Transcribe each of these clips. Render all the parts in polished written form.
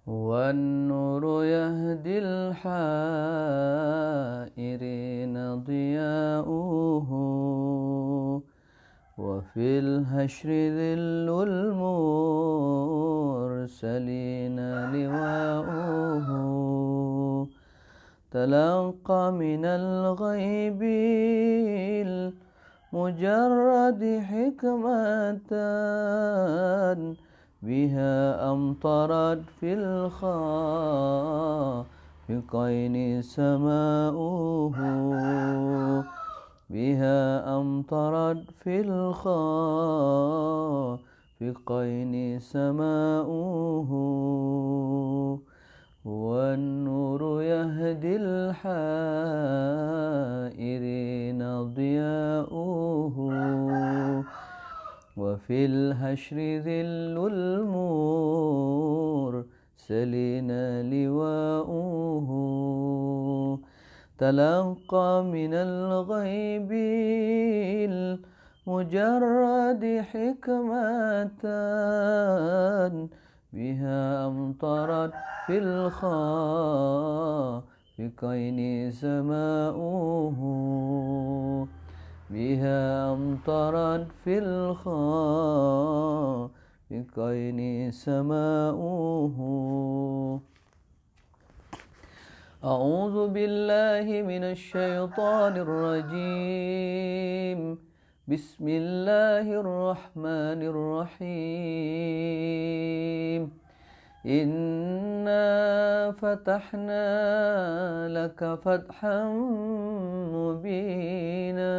والنور يهدي الحائرين ضياؤه وفي الحشر ذل المرسلين لواؤه تلقى من الغيب المجرد حكمة بها أمطرت في الخافقين سماؤه بها أمطرت في الخافقين سماؤه والنور يهدي الحائرين ضياؤه وفي الحشر ذل المرسلين لواؤه تلقى من الغيب المجرد حكمة بها أمطرت في الخافقين سماؤه بها أمطرت في الخافقين سماؤه أعوذ بالله من الشيطان الرجيم بسم الله الرحمن الرحيم إنا فتحنا لك فتحا مبينا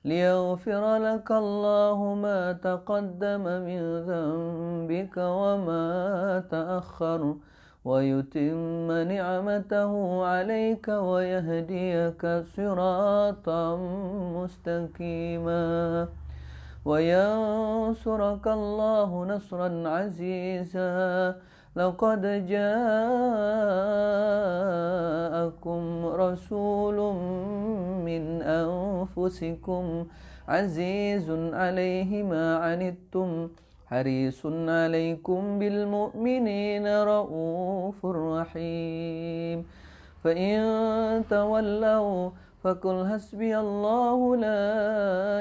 ليغفر لك الله ما تقدم من ذنبك وما تأخر ويتم نعمته عليك ويهديك صراطا مستقيما وينصرك الله نصرا عزيزا لقد جاءكم رسول من أنفسكم عزيز عليه ما عنتم حريص عليكم بالمؤمنين رؤوف رحيم فإن تولوا فقل حسبي الله لا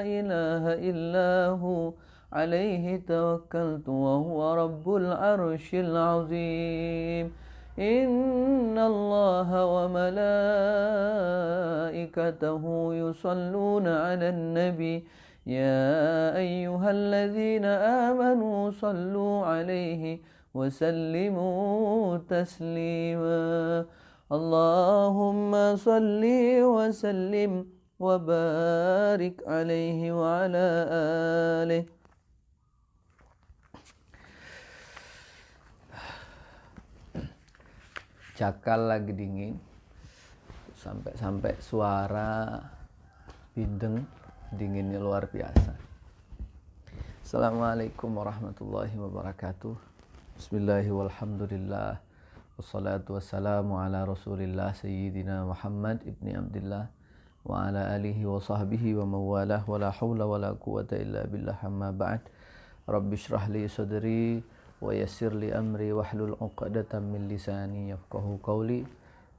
إله إلا هو عليه توكلت وهو رب العرش العظيم إن الله وملائكته يصلون على النبي يا أيها الذين آمنوا صلوا عليه وسلموا تسليما اللهم صل وسلم وبارك عليه وعلى آله. Cakal lagi dingin sampai suara bideng dinginnya luar biasa. Assalamualaikum warahmatullahi wabarakatuh. Bismillahi walhamdulillah wassalatu wassalamu ala rasulillah sayyidina Muhammad ibni Abdillah wa ala alihi wa sahbihi wa mawalah wa la hawla wa la quwata illa billah amma ba'd. Rabbi shrah li sadri wa yassir li amri wahlul 'uqdatam min lisani yafqahu qawli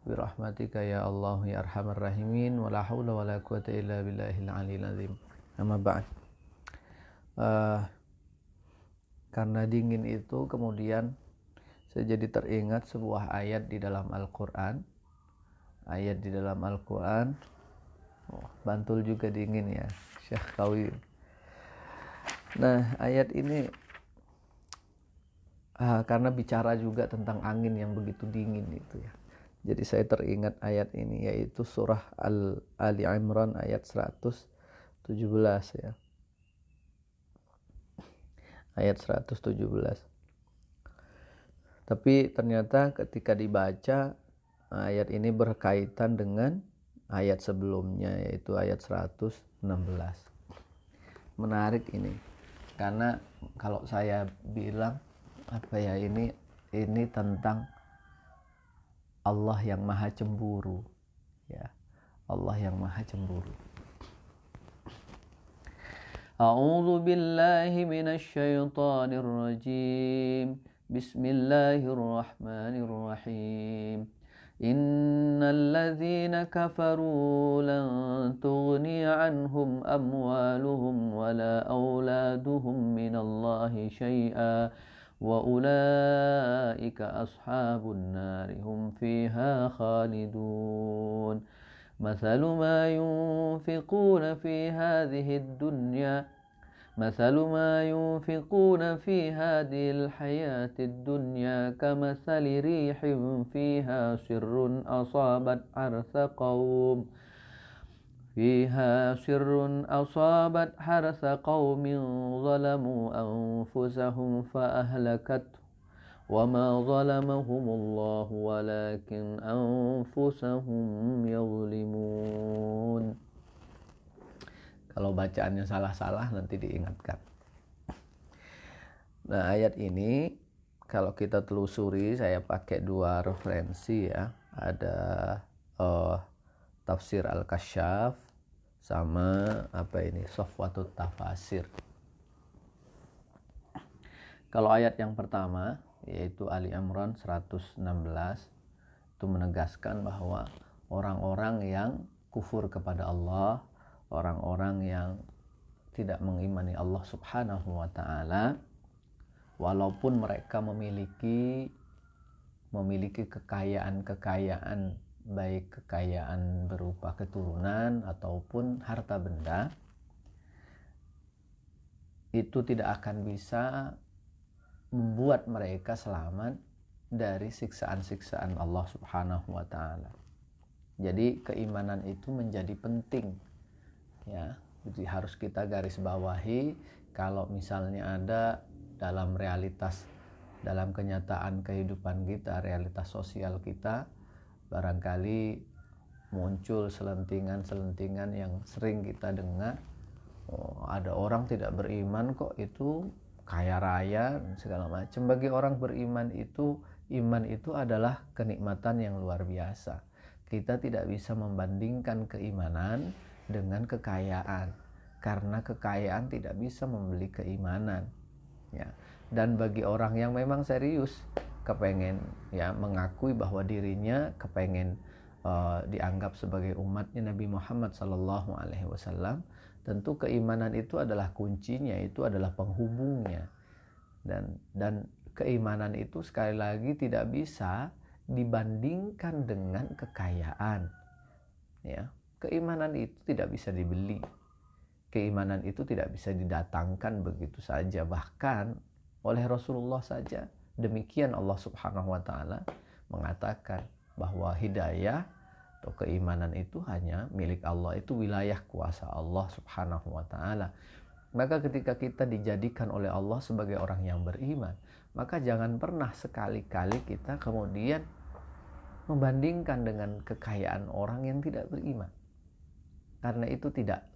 birahmatika ya Allah ya arhamar rahimin wa la hawla wa la quwata illa billahil aliyil azim. Amma ba'd. Karena dingin itu kemudian saya jadi teringat sebuah ayat di dalam Al-Qur'an. Ayat di dalam Al-Qur'an. Bantul juga dingin ya, Syekh Kawi. Nah, ayat ini karena bicara juga tentang angin yang begitu dingin itu ya. Jadi saya teringat ayat ini, yaitu surah Ali Imran ayat 117 ya. Ayat 117. Tapi ternyata ketika dibaca ayat ini berkaitan dengan ayat sebelumnya, yaitu ayat 116. Menarik ini. Karena kalau saya bilang ini tentang Allah yang maha cemburu ya. Allah yang maha cemburu. A'udzu billahi minasy syaithanir rajim. Bismillahirrahmanirrahim. Innalladzina kafaru lan tughni anhum amwaluhum wala auladuhum minallahi syai'a wa ulaika ashabun nari hum fiha khalidun. Mathalu ma yunfiquna fi hadhihi ad-dunya مثل ما ينفقون في هذه الحياة الدنيا كمثل ريح فيها سر أصابت حرث قوم ظلموا أنفسهم فأهلكته وما ظلمهم الله ولكن أنفسهم يظلمون. Kalau bacaannya salah-salah nanti diingatkan. Nah, ayat ini kalau kita telusuri, saya pakai dua referensi ya. Ada tafsir Al-Kasyaf sama Safwatut Tafasir. Kalau ayat yang pertama yaitu Ali Imran 116 itu menegaskan bahwa orang-orang yang kufur kepada Allah, orang-orang yang tidak mengimani Allah Subhanahu wa ta'ala, walaupun mereka memiliki kekayaan baik kekayaan berupa keturunan ataupun harta benda, itu tidak akan bisa membuat mereka selamat dari siksaan-siksaan Allah Subhanahu wa ta'ala. Jadi keimanan itu menjadi penting ya, jadi harus kita garis bawahi. Kalau misalnya ada dalam kenyataan kehidupan kita, realitas sosial kita, barangkali muncul selentingan-selentingan yang sering kita dengar, ada orang tidak beriman kok itu kaya raya segala macam. Bagi orang beriman itu, iman itu adalah kenikmatan yang luar biasa. Kita tidak bisa membandingkan keimanan dengan kekayaan, karena kekayaan tidak bisa membeli keimanan ya. Dan bagi orang yang memang serius kepengen ya mengakui bahwa dirinya kepengen dianggap sebagai umatnya Nabi Muhammad SAW, tentu keimanan itu adalah kuncinya, itu adalah penghubungnya. Dan keimanan itu sekali lagi tidak bisa dibandingkan dengan kekayaan ya. Keimanan itu tidak bisa dibeli. Keimanan itu tidak bisa didatangkan begitu saja. Bahkan oleh Rasulullah saja demikian. Allah Subhanahu wa ta'ala mengatakan bahwa hidayah atau keimanan itu hanya milik Allah, itu wilayah kuasa Allah Subhanahu wa ta'ala. Maka ketika kita dijadikan oleh Allah sebagai orang yang beriman, maka jangan pernah sekali-kali kita kemudian membandingkan dengan kekayaan orang yang tidak beriman. Karena itu tidak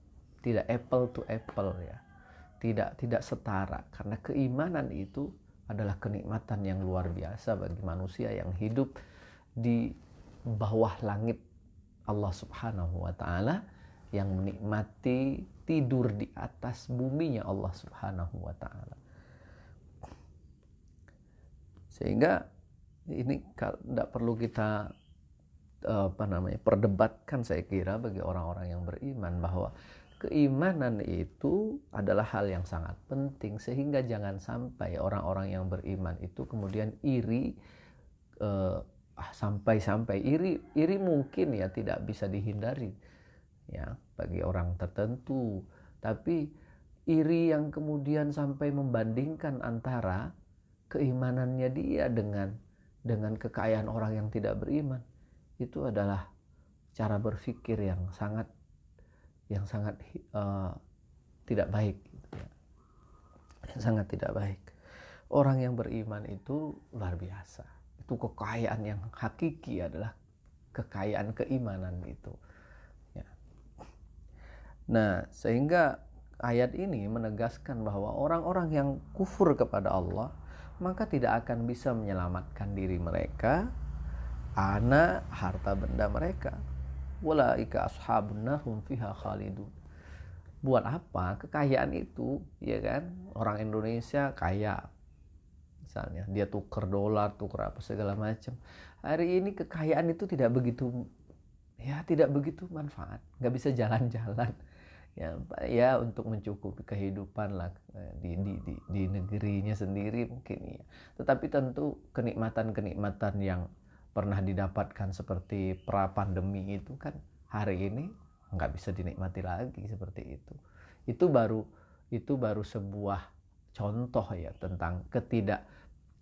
apple to apple ya, tidak setara. Karena keimanan itu adalah kenikmatan yang luar biasa bagi manusia yang hidup di bawah langit Allah Subhanahu wa ta'ala, yang menikmati tidur di atas buminya Allah Subhanahu wa ta'ala. Sehingga ini tidak perlu kita perdebatkan, saya kira, bagi orang-orang yang beriman bahwa keimanan itu adalah hal yang sangat penting. Sehingga jangan sampai orang-orang yang beriman itu kemudian iri, sampai iri mungkin ya tidak bisa dihindari ya bagi orang tertentu, tapi iri yang kemudian sampai membandingkan antara keimanannya dia dengan kekayaan orang yang tidak beriman, itu adalah cara berpikir yang sangat tidak baik gitu ya. Sangat tidak baik. Orang yang beriman itu luar biasa. Itu kekayaan yang hakiki adalah kekayaan keimanan itu ya. Nah, sehingga ayat ini menegaskan bahwa orang-orang yang kufur kepada Allah maka tidak akan bisa menyelamatkan diri mereka, anak, harta benda mereka. Walaika ashabun nar hum fiha khalidun. Buat apa kekayaan itu, ya kan? Orang Indonesia kaya, misalnya dia tuker dolar, tuker apa segala macam. Hari ini kekayaan itu tidak begitu manfaat, nggak bisa jalan-jalan ya untuk mencukupi kehidupan lah di negerinya sendiri mungkin ya. Tetapi tentu kenikmatan yang pernah didapatkan seperti pra pandemi itu kan hari ini nggak bisa dinikmati lagi seperti itu. Itu baru sebuah contoh ya tentang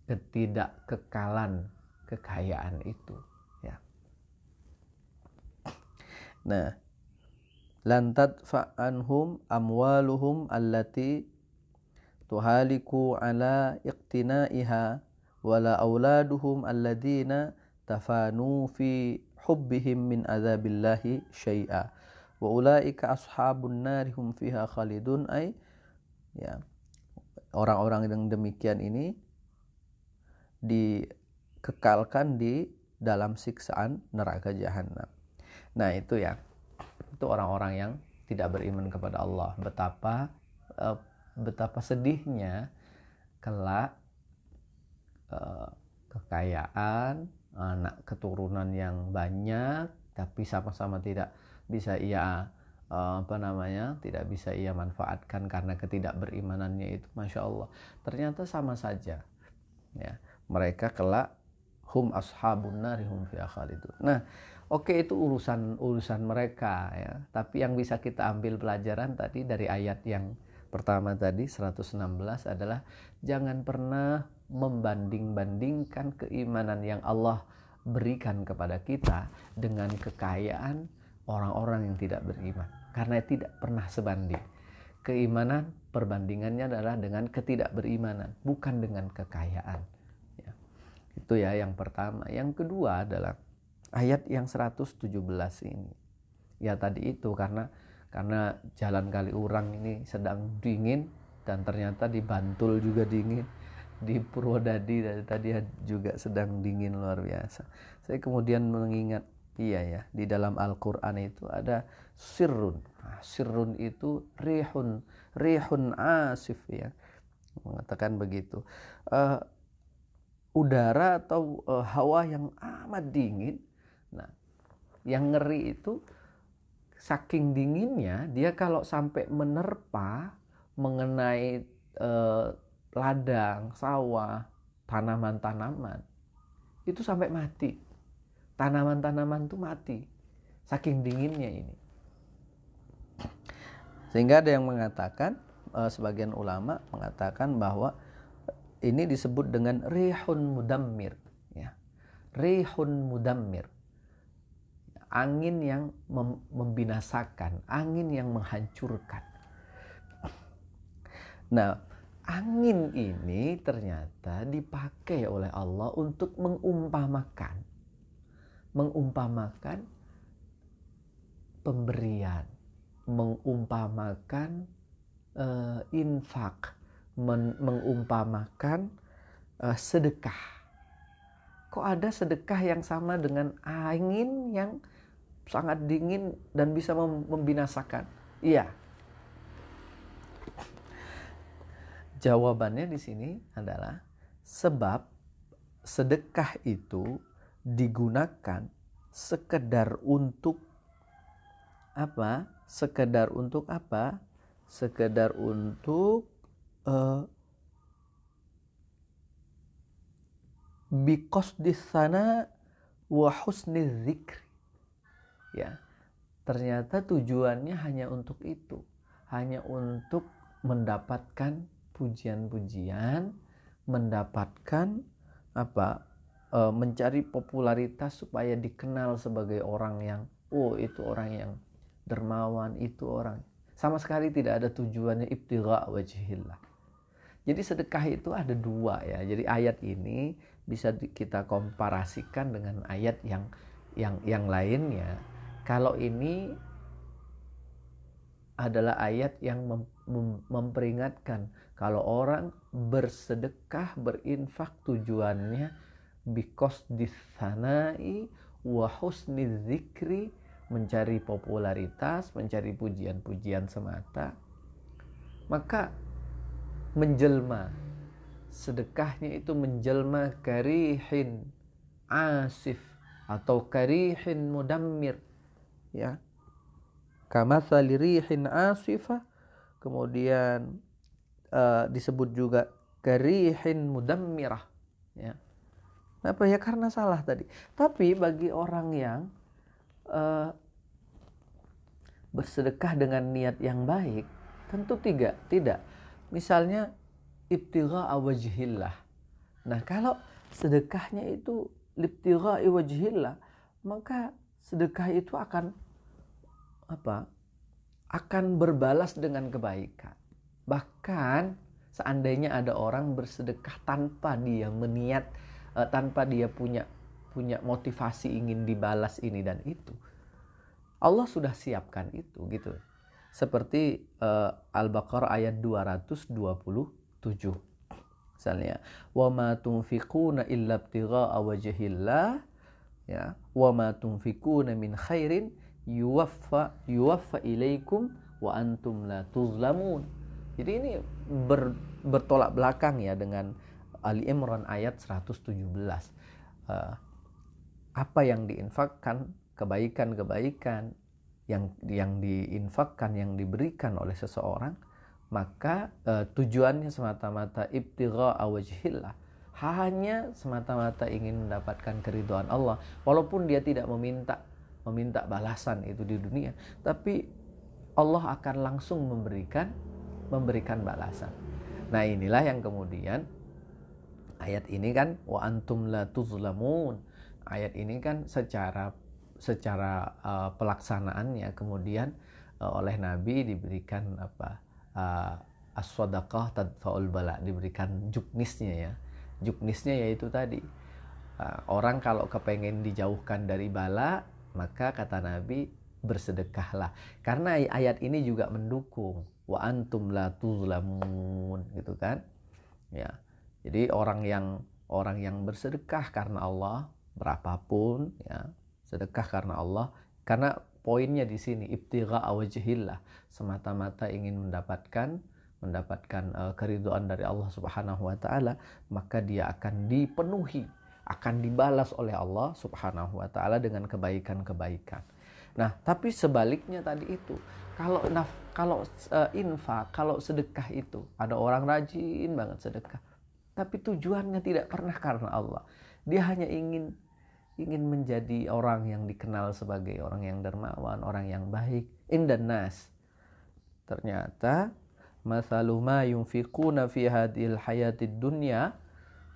ketidakkekalan kekayaan itu ya. Nah, lan tadfa anhum amwaluhum allati tuhaliku ala iqtinaiha wala auladuhum alladina tafanu fi hubbihim min azabillahi syai'a wa ulaika ashabun nari hum fiha khalidun. Ya, orang-orang yang demikian ini dikekalkan di dalam siksaan neraka jahanam. Nah, itu orang-orang yang tidak beriman kepada Allah. Betapa sedihnya kelak kekayaan, anak keturunan yang banyak, tapi sama-sama tidak bisa tidak bisa ia manfaatkan karena ketidakberimanannya itu. Masya Allah, ternyata sama saja ya, mereka kelak hum ashabun nari hum fiha khalidun. Nah, oke, itu urusan mereka ya. Tapi yang bisa kita ambil pelajaran tadi dari ayat yang pertama tadi 116 adalah jangan pernah membanding-bandingkan keimanan yang Allah berikan kepada kita dengan kekayaan orang-orang yang tidak beriman, karena tidak pernah sebanding. Keimanan perbandingannya adalah dengan ketidakberimanan, bukan dengan kekayaan ya. Itu ya yang pertama. Yang kedua adalah ayat yang 117 ini. Ya tadi itu karena jalan Kaliurang ini sedang dingin, dan ternyata di Bantul juga dingin, di Purwodadi tadi juga sedang dingin luar biasa. Saya kemudian mengingat di dalam Al-Qur'an itu ada sirrun. Sirrun itu rihun asif ya. Mengatakan begitu. Udara atau hawa yang amat dingin. Nah, yang ngeri itu saking dinginnya dia kalau sampai menerpa mengenai ladang, sawah, tanaman-tanaman itu sampai mati. Tanaman-tanaman itu mati saking dinginnya ini. Sehingga ada yang mengatakan, sebagian ulama mengatakan bahwa ini disebut dengan rihun mudammir ya. Rihun mudammir, angin yang membinasakan, angin yang menghancurkan. Nah, angin ini ternyata dipakai oleh Allah untuk mengumpamakan pemberian, mengumpamakan infak, mengumpamakan sedekah. Kok ada sedekah yang sama dengan angin yang sangat dingin dan bisa membinasakan? Iya. Jawabannya di sini adalah sebab sedekah itu digunakan sekedar untuk apa? Sekedar untuk biqasdis sana wa husniz zikri. Ya. Ternyata tujuannya hanya untuk itu. Hanya untuk mendapatkan pujian-pujian, mendapatkan mencari popularitas supaya dikenal sebagai orang yang itu orang yang dermawan, itu orang. Sama sekali tidak ada tujuannya ibtigha wajhillah. Jadi sedekah itu ada dua ya. Jadi ayat ini bisa kita komparasikan dengan ayat yang lainnya. Kalau ini adalah ayat yang memperingatkan kalau orang bersedekah, berinfak tujuannya biqasdis sanai wa husniz zikri, mencari popularitas, mencari pujian-pujian semata, maka menjelma sedekahnya itu menjelma karihin asif atau karihin mudammir, ya, kamatsali rihin asifah, kemudian disebut juga karihin mudammirah, ya. Kenapa? Ya karena salah tadi. Tapi bagi orang yang bersedekah dengan niat yang baik, tentu tidak. Misalnya ibtigha'a wajhillah. Nah, kalau sedekahnya itu libtigha'i wajhillah, maka sedekah itu akan berbalas dengan kebaikan. Bahkan seandainya ada orang bersedekah tanpa dia tanpa dia punya motivasi ingin dibalas ini dan itu, Allah sudah siapkan itu, gitu. Seperti Al-Baqarah ayat 227. Misalnya, wa ma tunfiquna illa ibtigha'a wajhillah, ya, wa ma tunfiquna min khairin yuwaffa ilaikum wa antum la tuzlamun. Jadi ini bertolak belakang ya dengan Ali Imran ayat 117. Apa yang diinfakkan, kebaikan-kebaikan yang diinfakkan, yang diberikan oleh seseorang, maka tujuannya semata-mata ibtigha'a wajhillah, hanya semata-mata ingin mendapatkan keridhaan Allah, walaupun dia tidak meminta balasan itu di dunia, tapi Allah akan langsung memberikan balasan. Nah, inilah yang kemudian ayat ini kan wa antum la tuzlamun. Ayat ini kan secara pelaksanaannya kemudian oleh Nabi diberikan as-shadaqah tadfa'ul bala, diberikan juknisnya ya. Juknisnya yaitu tadi, orang kalau kepengen dijauhkan dari bala, maka kata Nabi bersedekahlah. Karena ayat ini juga mendukung wa antum la tuzlamun, gitu kan. Ya. Jadi orang yang bersedekah karena Allah, berapapun ya, sedekah karena Allah, karena poinnya di sini ibtigha'a wajhillah, semata-mata ingin mendapatkan keridhaan dari Allah Subhanahu wa taala, maka dia akan dipenuhi, akan dibalas oleh Allah Subhanahu wa taala dengan kebaikan-kebaikan. Nah, tapi sebaliknya tadi itu, kalau infak, kalau sedekah itu, ada orang rajin banget sedekah, tapi tujuannya tidak pernah karena Allah. Dia hanya ingin menjadi orang yang dikenal sebagai orang yang dermawan, orang yang baik indan nas. Ternyata masalu ma yunfiquna fi hadhil hayatid dunya,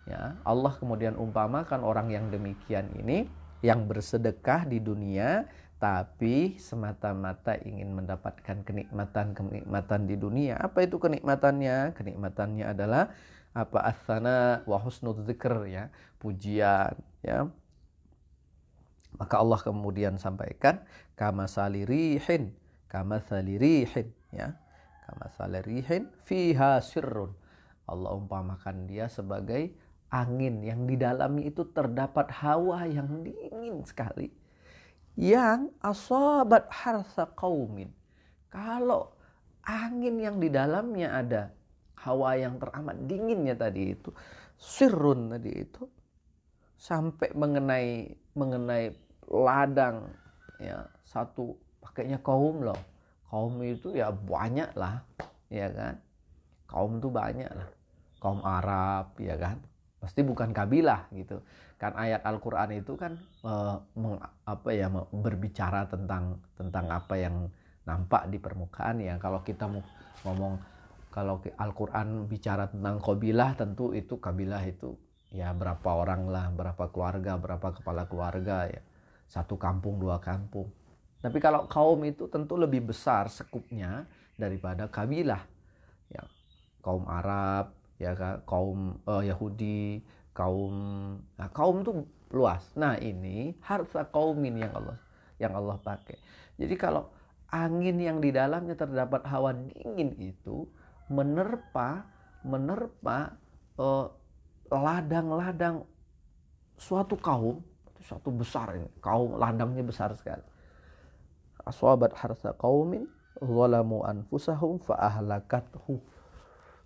ya, Allah kemudian umpamakan orang yang demikian ini, yang bersedekah di dunia tapi semata-mata ingin mendapatkan kenikmatan di dunia. Apa itu kenikmatannya? Kenikmatannya adalah as-sana wa husnul dzikr, ya, pujian, ya. Maka Allah kemudian sampaikan kamatsali rihin, ya, kamatsali rihin fiha sirrun. Allah umpamakan dia sebagai angin yang di dalamnya itu terdapat hawa yang dingin sekali, yang asabat harsa qaumin. Kalau angin yang di dalamnya ada hawa yang teramat dinginnya tadi itu, sirrun tadi itu, sampai mengenai ladang, ya, satu pakainya kaum loh. Kaum itu ya banyak lah, ya kan. Kaum itu banyak lah. Kaum Arab, ya kan. Pasti bukan kabilah gitu. Kan ayat Al-Qur'an itu kan berbicara tentang apa yang nampak di permukaan ya. Kalau kita mau ngomong, kalau Al-Qur'an bicara tentang kabilah, tentu itu kabilah itu ya berapa orang lah, berapa keluarga, berapa kepala keluarga ya. Satu kampung, dua kampung. Tapi kalau kaum itu tentu lebih besar sekupnya daripada kabilah. Ya, kaum Arab, ya kan, kaum Yahudi, kaum itu luas. Nah, ini harsa kaumin yang Allah pakai. Jadi kalau angin yang di dalamnya terdapat hawa dingin itu menerpa ladang-ladang suatu kaum, suatu besar ini, kaum ladangnya besar sekali. Aswabat harsa qaumin zalamu anfusahum fa ahlakathu.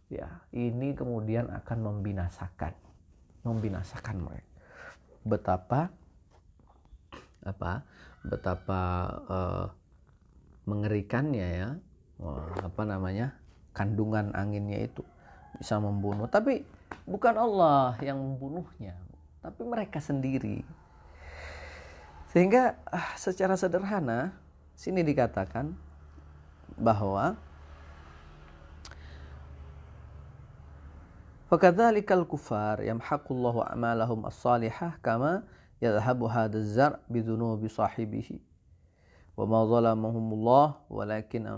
ya, ini kemudian akan membinasakan mereka. Betapa mengerikannya ya, kandungan anginnya itu bisa membunuh. Tapi bukan Allah yang membunuhnya, tapi mereka sendiri. Sehingga secara sederhana sini dikatakan bahwa fakadzalikal kufar yamhaqullahu a'malahum as-salihah kama yadhhabu hadzal zar' bidzunubi sahibihi wa ma zalamahumullah walakin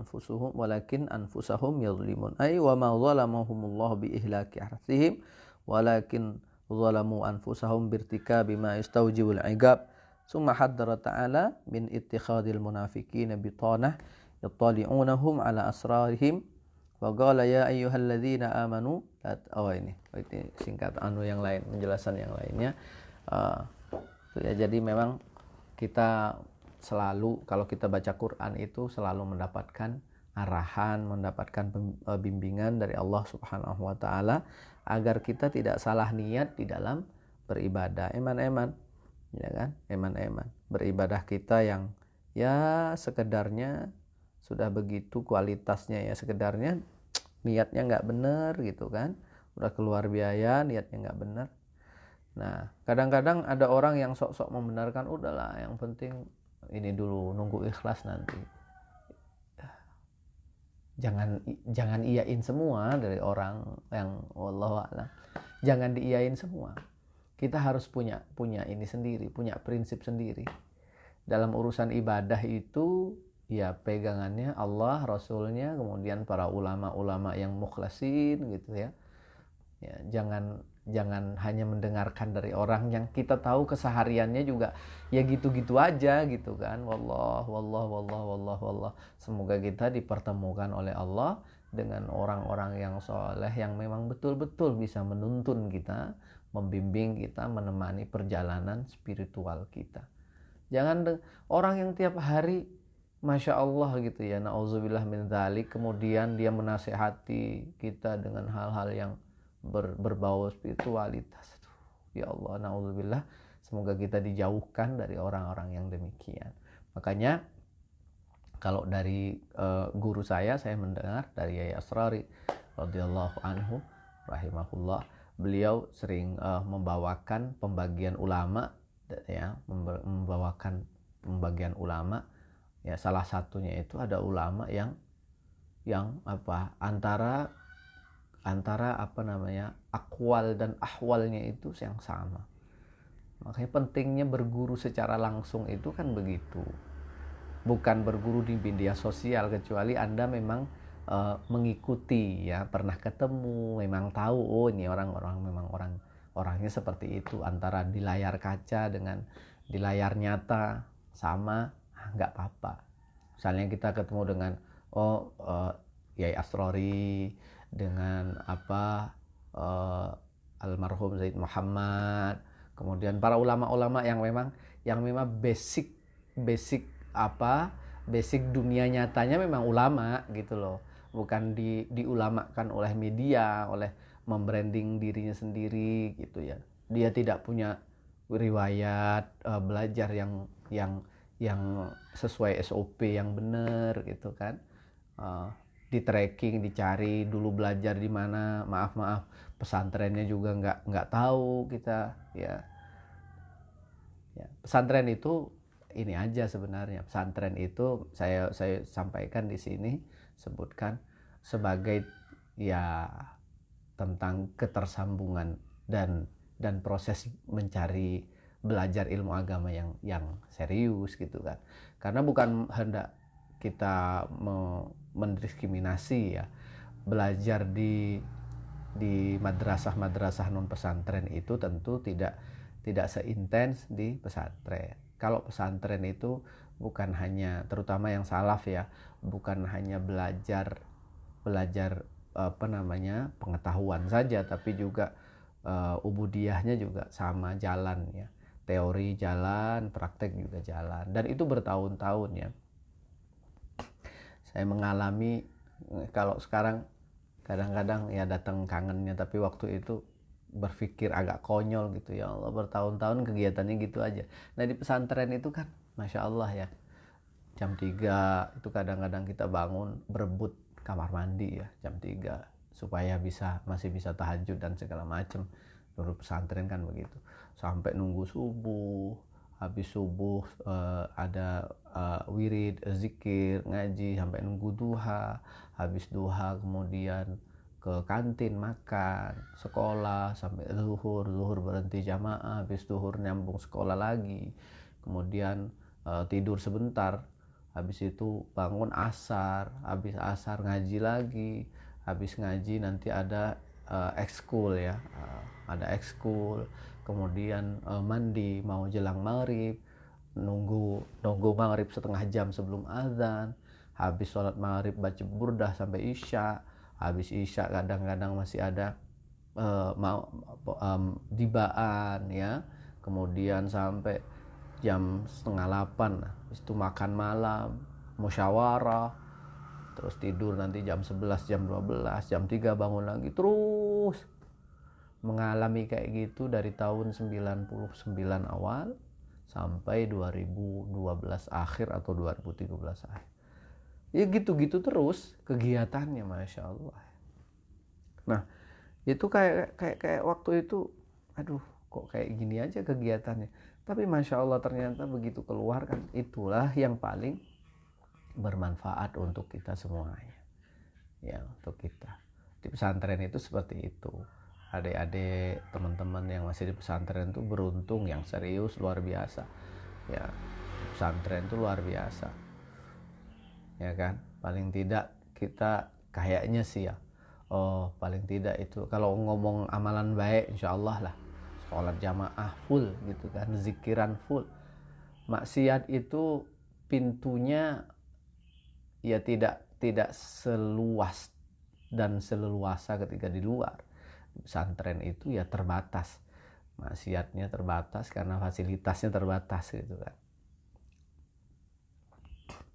anfusahum yadhlimun ay wa ma zalamahumullah bi ihlaki harthihim walakin zalamu anfusahum birtikabi ma yastawjibul 'iqab summa haddara ta'ala min ittikhadil munafiqina bitanah yattali'unahum ala asrarihim wa qala ya ayyuhalladzina amanu ini singkat yang lain, penjelasan yang lainnya. Jadi memang kita selalu kalau kita baca Quran itu selalu mendapatkan arahan, mendapatkan bimbingan dari Allah Subhanahu wa taala agar kita tidak salah niat di dalam beribadah. Eman-eman, ya kan? Eman-eman. Beribadah kita yang ya sekedarnya sudah begitu kualitasnya, ya sekedarnya niatnya nggak benar gitu kan, udah keluar biaya niatnya nggak benar. Nah kadang-kadang ada orang yang sok-sok membenarkan, udahlah yang penting ini dulu, nunggu ikhlas nanti. Jangan iyain semua dari orang yang wallahu a'lam. Jangan diiyain semua. Kita harus punya ini sendiri, punya prinsip sendiri. Dalam urusan ibadah itu ya pegangannya Allah, Rasulnya, kemudian para ulama-ulama yang mukhlasin gitu ya. Ya, jangan hanya mendengarkan dari orang yang kita tahu kesehariannya juga ya gitu-gitu aja gitu kan. Wallah. Semoga kita dipertemukan oleh Allah dengan orang-orang yang soleh yang memang betul-betul bisa menuntun kita, membimbing kita, menemani perjalanan spiritual kita. Jangan orang yang tiap hari Masya Allah gitu ya, na'udzubillah min dzalik, kemudian dia menasehati kita dengan hal-hal yang berbau spiritualitas. Ya Allah, na'udzubillah, semoga kita dijauhkan dari orang-orang yang demikian. Makanya kalau dari guru saya mendengar dari Yai Asrari radhiyallahu anhu rahimahullah, beliau sering membawakan pembagian ulama ya, membawakan pembagian ulama ya, salah satunya itu ada ulama yang antara akwal dan ahwalnya itu yang sama. Makanya pentingnya berguru secara langsung itu kan begitu. Bukan berguru di media sosial, kecuali Anda memang mengikuti ya, pernah ketemu, memang tahu oh ini orang-orang memang orangnya seperti itu. Antara di layar kaca dengan di layar nyata sama, nggak apa-apa. Misalnya kita ketemu dengan Yai Asrori, dengan almarhum Zaid Muhammad, kemudian para ulama-ulama yang memang basic dunia nyatanya memang ulama gitu loh, bukan diulamakan oleh media, oleh membranding dirinya sendiri gitu ya. Dia tidak punya riwayat belajar yang sesuai SOP yang benar gitu kan. Di tracking, dicari dulu belajar di mana, maaf pesantrennya juga nggak tahu kita ya. Pesantren itu ini aja sebenarnya, pesantren itu saya sampaikan di sini, sebutkan sebagai ya tentang ketersambungan dan proses mencari belajar ilmu agama yang serius gitu kan. Karena bukan hendak kita mendiskriminasi ya, belajar di madrasah non pesantren itu tentu tidak seintens di pesantren. Kalau pesantren itu bukan hanya, terutama yang salaf ya, bukan hanya belajar pengetahuan saja, tapi juga ubudiyahnya juga sama jalan ya. Teori jalan, praktek juga jalan, dan itu bertahun-tahun ya. Saya mengalami, kalau sekarang kadang-kadang ya datang kangennya, tapi waktu itu berpikir agak konyol gitu, ya Allah bertahun-tahun kegiatannya gitu aja. Nah di pesantren itu kan Masya Allah ya, jam 3 itu kadang-kadang kita bangun berebut kamar mandi ya jam 3 supaya masih bisa tahajud dan segala macam. Dulu pesantren kan begitu, sampai nunggu subuh. Habis subuh ada wirid, zikir, ngaji sampai nunggu duha. Habis duha kemudian ke kantin makan, sekolah sampai zuhur berhenti jamaah, habis zuhur nyambung sekolah lagi, kemudian tidur sebentar, habis itu bangun asar, habis asar ngaji lagi, habis ngaji nanti ada ekskul ya, ada ekskul, kemudian mandi mau jelang maghrib, nunggu maghrib setengah jam sebelum azan, habis sholat maghrib baca burdah sampai isya, habis isya kadang-kadang masih ada dibaan ya, kemudian sampai jam setengah 8, itu makan malam, musyawarah, terus tidur nanti jam 11, jam 12, jam 3 bangun lagi, terus mengalami kayak gitu dari tahun 99 awal sampai 2012 akhir atau 2013 akhir. Ya gitu-gitu terus kegiatannya, Masya Allah. Nah itu kayak waktu itu, aduh kok kayak gini aja kegiatannya. Tapi Masya Allah ternyata begitu keluar kan, itulah yang paling bermanfaat untuk kita semuanya. Ya untuk kita. Di pesantren itu seperti itu. Adik-adik teman-teman yang masih di pesantren itu beruntung, yang serius luar biasa. Ya pesantren itu luar biasa. Ya kan, paling tidak kita kayaknya sih ya, oh paling tidak itu kalau ngomong amalan baik insya Allah lah, sholat jamaah full gitu kan, zikiran full. Maksiat itu pintunya ya tidak seluas dan seleluasa ketika di luar. Pesantren itu ya terbatas, maksiatnya terbatas karena fasilitasnya terbatas gitu kan.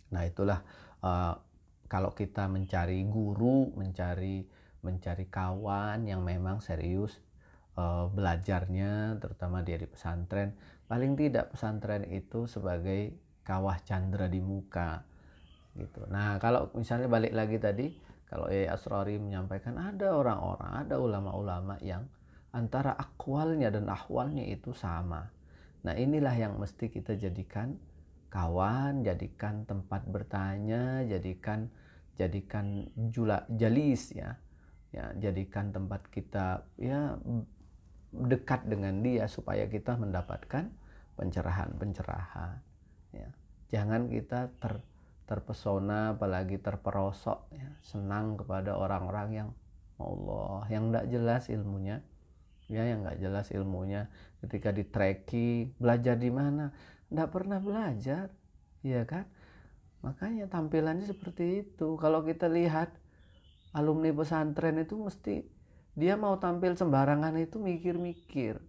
Nah itulah kalau kita mencari guru, mencari kawan yang memang serius belajarnya, terutama dia di pesantren, paling tidak pesantren itu sebagai kawah candra di muka gitu. Nah kalau misalnya balik lagi tadi, kalau Asrori menyampaikan ada orang-orang, ada ulama-ulama yang antara akwalnya dan ahwalnya itu sama. Nah inilah yang mesti kita jadikan kawan, jadikan tempat bertanya, jadikan jalis ya, jadikan tempat kita ya dekat dengan dia supaya kita mendapatkan pencerahan ya. Jangan kita terpesona apalagi terperosok ya, senang kepada orang-orang yang Allah yang enggak jelas ilmunya ya, yang enggak jelas ilmunya. Ketika di tracking belajar di mana, enggak pernah belajar ya kan, makanya tampilannya seperti itu. Kalau kita lihat alumni pesantren itu mesti dia mau tampil sembarangan itu mikir-mikir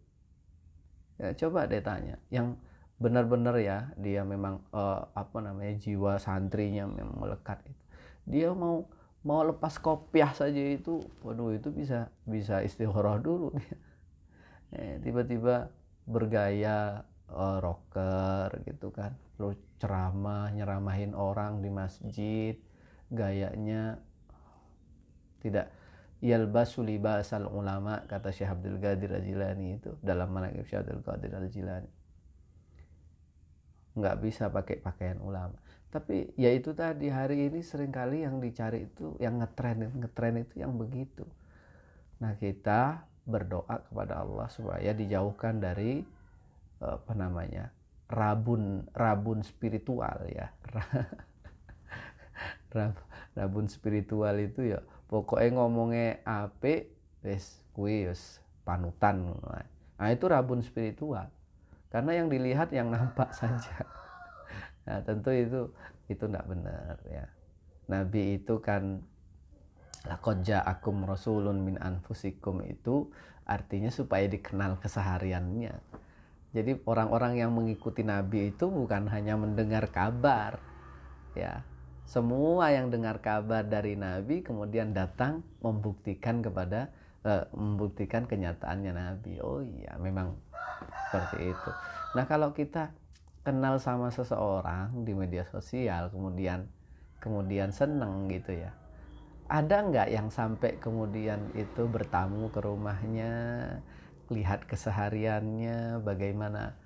ya. Coba deh tanya yang benar-benar ya, dia memang jiwa santrinya memang melekat itu, dia mau lepas kopiah saja itu, waduh itu bisa istigharah dulu dia. Tiba-tiba bergaya rocker gitu kan, lalu nyeramahin orang di masjid, gayanya tidak yalbasu libasal ulama, kata Syekh Abdul Qadir Al-Jilani itu dalam manaqib Syekh Abdul Qadir Al-Jilani, nggak bisa pakai pakaian ulama. Tapi ya itu tadi, hari ini seringkali yang dicari itu yang ngetren itu yang begitu. Nah kita berdoa kepada Allah supaya dijauhkan dari rabun spiritual ya. Rabun spiritual itu ya pokoknya ngomongnya apik wis kuwi wis panutan. Nah itu rabun spiritual, karena yang dilihat yang nampak saja. Nah tentu itu enggak benar ya. Nabi itu kan laqad ja'akum rasulun min anfusikum, itu artinya supaya dikenal kesehariannya. Jadi orang-orang yang mengikuti Nabi itu bukan hanya mendengar kabar ya, Semua yang dengar kabar dari Nabi kemudian datang membuktikan kenyataannya Nabi. Oh iya, memang seperti itu. Nah, kalau kita kenal sama seseorang di media sosial kemudian seneng gitu ya, ada nggak yang sampai kemudian itu bertamu ke rumahnya, lihat kesehariannya, bagaimana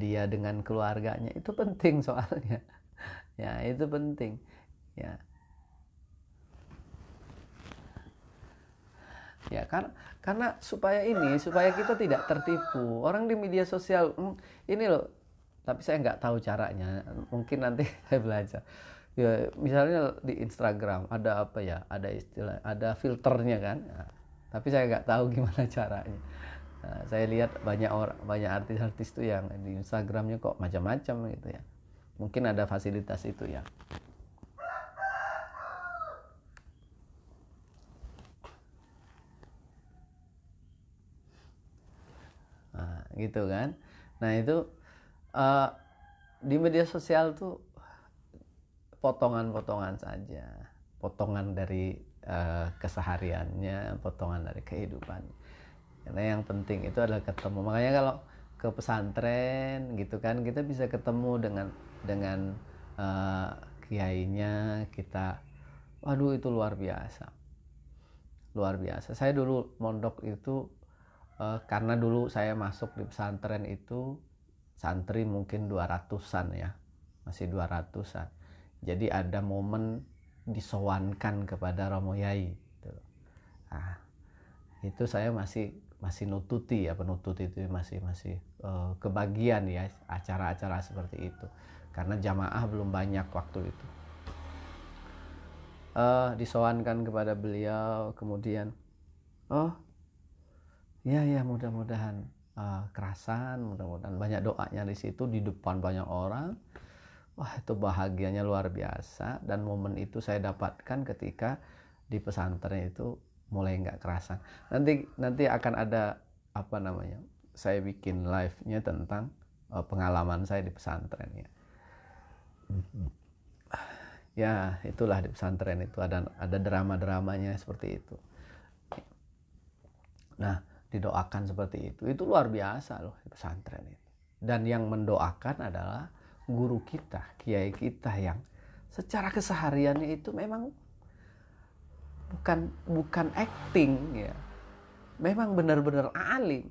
dia dengan keluarganya? Itu penting soalnya. Ya, itu penting. Ya. Ya, karena supaya kita tidak tertipu. Orang di media sosial, ini loh, tapi saya nggak tahu caranya. Mungkin nanti saya belajar. Ya, misalnya di Instagram ada apa ya? Ada istilah, ada filternya kan. Nah, tapi saya nggak tahu gimana caranya. Nah, saya lihat banyak artis-artis tuh yang di Instagramnya kok macam-macam gitu ya. Mungkin ada fasilitas itu ya. Nah, gitu kan. Nah, itu di media sosial tuh potongan-potongan saja, potongan dari kesehariannya, potongan dari kehidupan. Karena yang penting itu adalah ketemu. Makanya kalau ke pesantren gitu kan, kita bisa ketemu dengan kiainya kita. Waduh, itu luar biasa. Luar biasa. Saya dulu mondok itu karena dulu saya masuk di pesantren itu santri mungkin 200-an ya. Masih 200-an. Jadi ada momen disowankan kepada Romo Yai gitu. Nah, itu saya masih nututi ya, penutut itu masih kebagian ya acara-acara seperti itu. Karena jamaah belum banyak waktu itu. Disowankan kepada beliau, kemudian ya mudah-mudahan kerasan, mudah-mudahan banyak doanya di situ di depan banyak orang. Wah, itu bahagianya luar biasa. Dan momen itu saya dapatkan ketika di pesantren itu mulai nggak kerasan. Nanti akan ada apa namanya, saya bikin live-nya tentang pengalaman saya di pesantren ya. Ya, itulah di pesantren itu ada drama-dramanya seperti itu. Nah, didoakan seperti itu luar biasa loh di pesantren itu. Dan yang mendoakan adalah guru kita, kiai kita yang secara kesehariannya itu memang bukan acting ya. Memang benar-benar alim.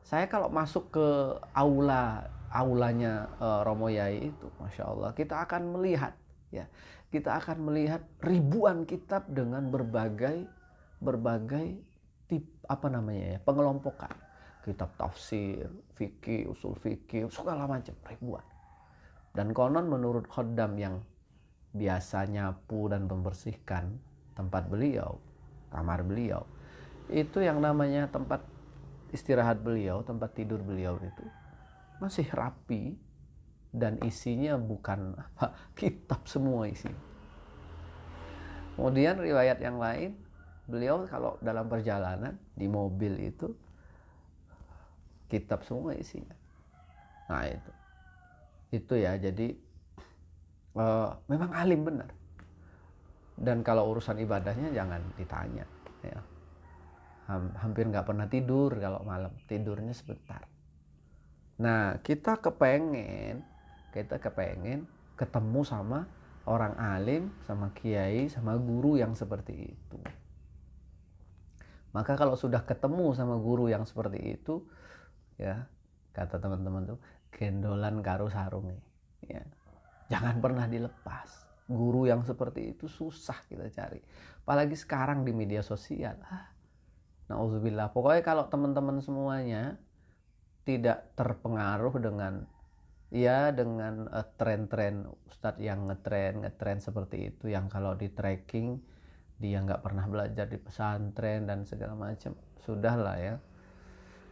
Saya kalau masuk ke aulanya Romo Yai itu, Masya Allah, kita akan melihat ya. Kita akan melihat ribuan kitab dengan berbagai apa namanya ya, pengelompokan. Kitab tafsir, fikih, usul fikih, segala macam, ribuan. Dan konon menurut khodam yang biasa nyapu dan membersihkan tempat beliau, kamar beliau, itu yang namanya tempat istirahat beliau, tempat tidur beliau itu masih rapi dan isinya bukan kitab semua isi. Kemudian riwayat yang lain, beliau kalau dalam perjalanan di mobil itu kitab semua isinya. Nah, itu ya, jadi memang alim benar. Dan kalau urusan ibadahnya jangan ditanya ya. Hampir nggak pernah tidur, kalau malam tidurnya sebentar. Nah, kita kepengen ketemu sama orang alim, sama kiai, sama guru yang seperti itu. Maka kalau sudah ketemu sama guru yang seperti itu ya, kata teman-teman tuh, gendolan karo sarunge ya, jangan pernah dilepas. Guru yang seperti itu susah kita cari, apalagi sekarang di media sosial. Nauzubillah. Pokoknya kalau teman-teman semuanya tidak terpengaruh dengan tren-tren ustadz yang ngetren seperti itu, yang kalau di tracking dia nggak pernah belajar di pesantren dan segala macam, sudahlah ya.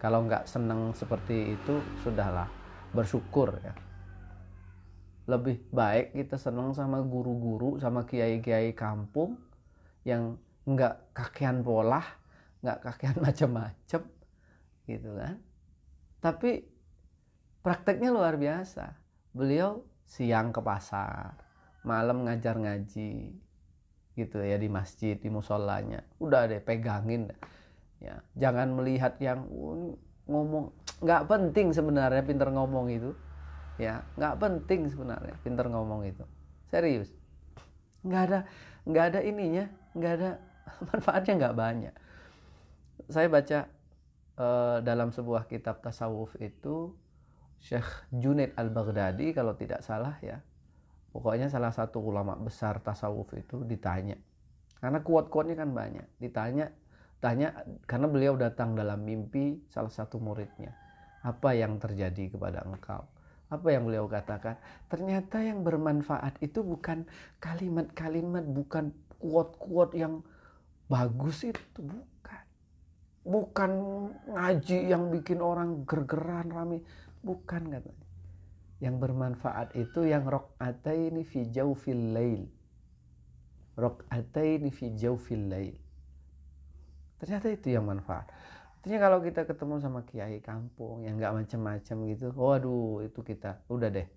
Kalau nggak seneng seperti itu, sudahlah, bersyukur ya. Lebih baik kita seneng sama guru-guru, sama kiai-kiai kampung yang nggak kakean polah, nggak kakean macam-macam gitu kan. Tapi prakteknya luar biasa. Beliau siang ke pasar, malam ngajar ngaji gitu ya di masjid, di musolanya, udah deh pegangin ya. Jangan melihat yang ngomong, nggak penting sebenarnya pinter ngomong itu ya, nggak penting sebenarnya pinter ngomong itu, serius. Nggak ada ininya, nggak ada manfaatnya, nggak banyak. Saya baca dalam sebuah kitab tasawuf itu, Syekh Junaid Al-Baghdadi kalau tidak salah ya, pokoknya salah satu ulama besar tasawuf itu ditanya, karena kuat-kuatnya kan banyak, tanya karena beliau datang dalam mimpi salah satu muridnya, apa yang terjadi kepada engkau? Apa yang beliau katakan? Ternyata yang bermanfaat itu bukan kalimat-kalimat, bukan quote-quote yang bagus itu, bukan ngaji yang bikin orang gergeran rame, bukan katanya. Yang bermanfaat itu yang raq'ataini fi jawfil lail. Raq'ataini fi jawfil lail. Ternyata itu yang manfaat. Artinya kalau kita ketemu sama kiai kampung yang nggak macam-macam gitu, waduh itu kita udah deh.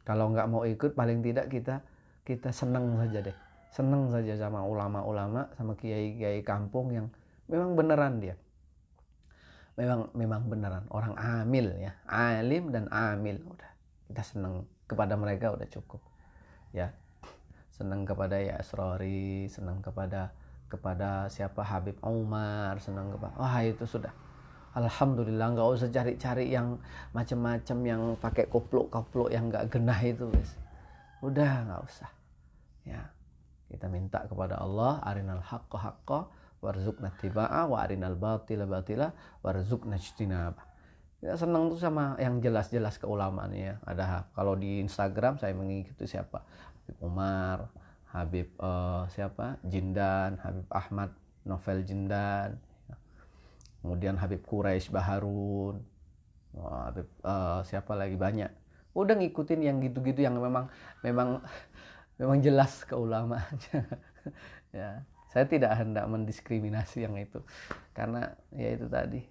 Kalau nggak mau ikut, paling tidak kita seneng saja deh, seneng saja sama ulama-ulama, sama kiai-kiai kampung yang memang beneran dia, memang beneran orang amil ya, alim dan amil, udah kita seneng kepada mereka udah cukup ya. Seneng kepada ya Asrori, seneng kepada siapa Habib Umar, senang kepada, wah itu sudah alhamdulillah, nggak usah cari-cari yang macam-macam yang pakai koplok yang nggak genah itu guys, udah nggak usah ya. Kita minta kepada Allah, arinal haqqa haqqa warzuqna tibaa wa arinal batila batila warzuqna ijtinaba. Kita senang tuh sama yang jelas-jelas keulamaan ya. Ada kalau di Instagram saya mengikuti siapa, Habib Umar, Habib siapa Jindan, Habib Ahmad Novel Jindan, kemudian Habib Quraisy Baharun, Habib siapa lagi, banyak. Udah ngikutin yang gitu-gitu yang memang jelas keulamaannya. Ya, saya tidak hendak mendiskriminasi yang itu, karena ya itu tadi,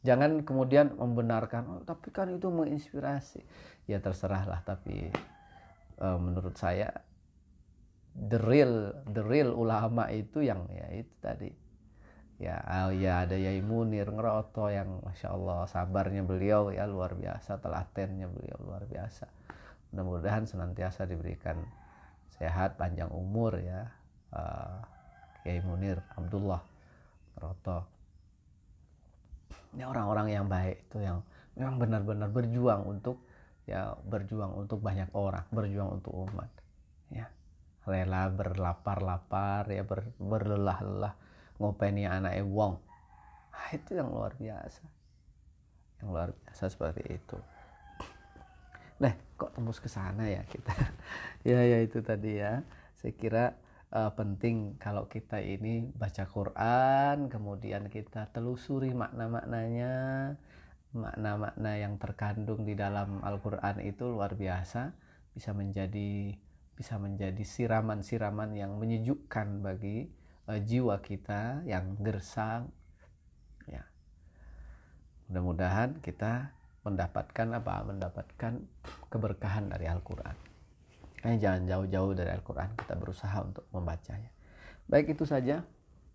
jangan kemudian membenarkan, tapi kan itu menginspirasi. Ya terserahlah, tapi menurut saya the real ulama itu yang ya itu tadi ya. Ada Yai Munir Ngeroto yang masya Allah sabarnya beliau ya luar biasa, telatennya beliau luar biasa. Mudah-mudahan senantiasa diberikan sehat panjang umur ya, Yai Munir Abdullah Ngeroto. Ini orang-orang yang baik itu, yang memang benar-benar berjuang untuk banyak orang, berjuang untuk umat ya, rela berlapar-lapar ya, berlelah-lelah ngopeni anak wong. Itu yang luar biasa, seperti itu. Nah, kok tembus ke sana ya kita. ya itu tadi ya, saya kira penting kalau kita ini baca Quran, kemudian kita telusuri makna-maknanya. Makna-makna yang terkandung di dalam Al-Quran itu luar biasa, bisa menjadi siraman-siraman yang menyejukkan bagi jiwa kita yang gersang ya. Mudah-mudahan kita mendapatkan keberkahan dari Al-Quran. Jangan jauh-jauh dari Al-Quran, kita berusaha untuk membacanya. Baik, itu saja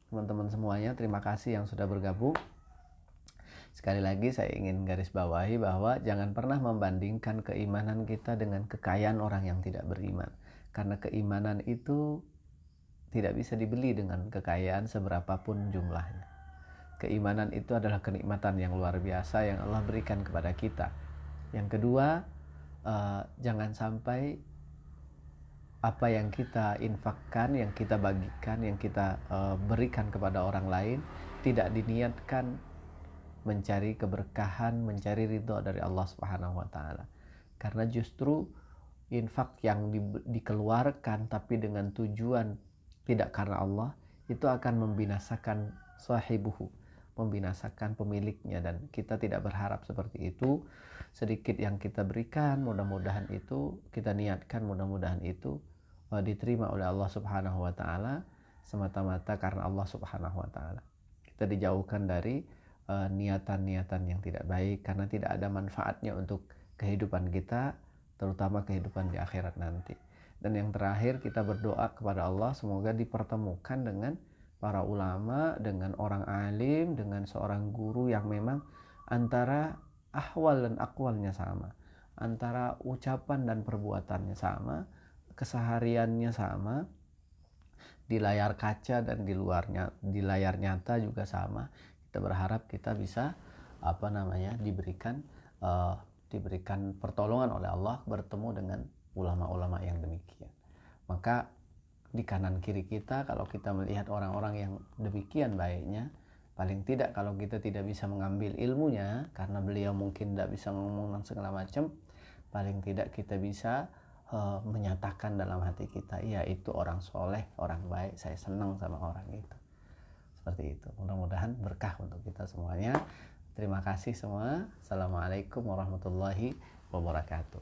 teman-teman semuanya, terima kasih yang sudah bergabung. Sekali lagi saya ingin garis bawahi bahwa jangan pernah membandingkan keimanan kita dengan kekayaan orang yang tidak beriman, karena keimanan itu tidak bisa dibeli dengan kekayaan seberapapun jumlahnya. Keimanan itu adalah kenikmatan yang luar biasa yang Allah berikan kepada kita. Yang kedua, jangan sampai apa yang kita infakkan, yang kita bagikan, yang kita berikan kepada orang lain tidak diniatkan mencari keberkahan, mencari ridho dari Allah Subhanahu wa taala. Karena justru infak yang dikeluarkan tapi dengan tujuan tidak karena Allah, itu akan membinasakan sahibuhu, membinasakan pemiliknya, dan kita tidak berharap seperti itu. Sedikit yang kita berikan, mudah-mudahan itu kita niatkan, mudah-mudahan itu diterima oleh Allah Subhanahu wa taala semata-mata karena Allah Subhanahu wa taala. Kita dijauhkan dari niatan-niatan yang tidak baik, karena tidak ada manfaatnya untuk kehidupan kita terutama kehidupan di akhirat nanti. Dan yang terakhir, kita berdoa kepada Allah semoga dipertemukan dengan para ulama, dengan orang alim, dengan seorang guru yang memang antara ahwal dan akwalnya sama, antara ucapan dan perbuatannya sama, kesehariannya sama, di layar kaca dan di luarnya, di layar nyata juga sama. Kita berharap kita bisa diberikan pertolongan oleh Allah bertemu dengan ulama-ulama yang demikian. Maka di kanan kiri kita, kalau kita melihat orang-orang yang demikian baiknya, paling tidak kalau kita tidak bisa mengambil ilmunya karena beliau mungkin tidak bisa ngomong dan segala macam, paling tidak kita bisa menyatakan dalam hati kita, iya itu orang soleh, orang baik, saya senang sama orang itu. Seperti itu. Mudah-mudahan berkah untuk kita semuanya. Terima kasih semua. Assalamualaikum warahmatullahi wabarakatuh.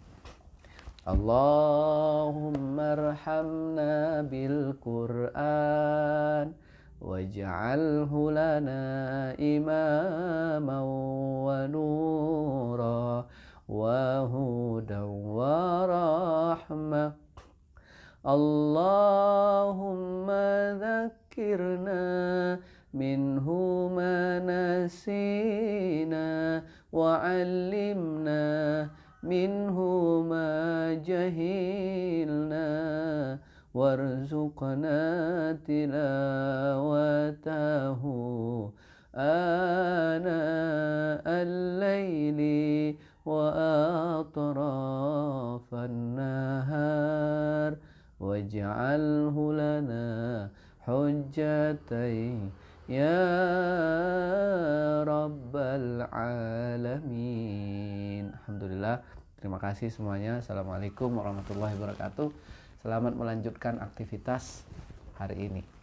Allahumma arhamna bil Qur'an waj'alhu lana imaman wa nura wa hudan wa rahmah. Allahumma dhakkirna minhu ma nasina wa 'allimna minhu ma jahilna warzuqna tilawatahu ana al-laili wa atrafan nahar waj'alhu lana hujjatai ya rabbal alamin. Alhamdulillah. Terima kasih semuanya. Assalamualaikum warahmatullahi wabarakatuh. Selamat melanjutkan aktivitas hari ini.